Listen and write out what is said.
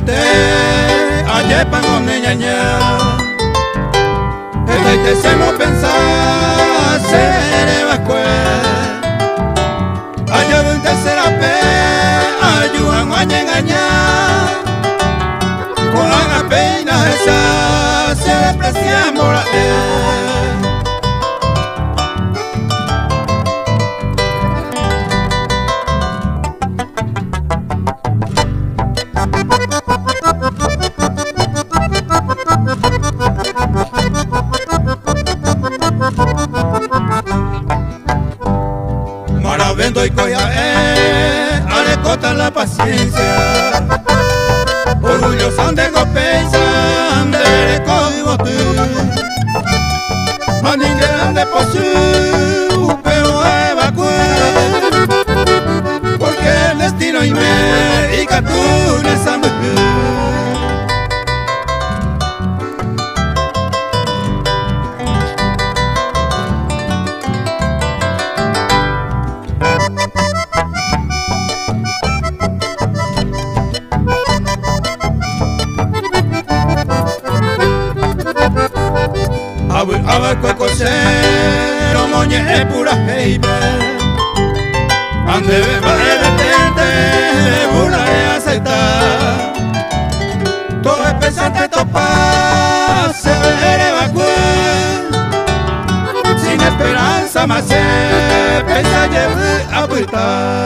te ayer pango neñaña el que se mo pensar seré vascue ayer un tercera pe ayudan a engañar con la pena esa se desprecia moral. Maravendo y coya arecota la paciencia orgulloso de golpeza de código tú maningueran de posu pero evacué porque el destino y me y catuna esa mujer. A ver cocosero moñe es pura heibe ande va de repente una de aceitar todo es pesante topar se ve evacuar sin esperanza más se pesa llevar a apretar.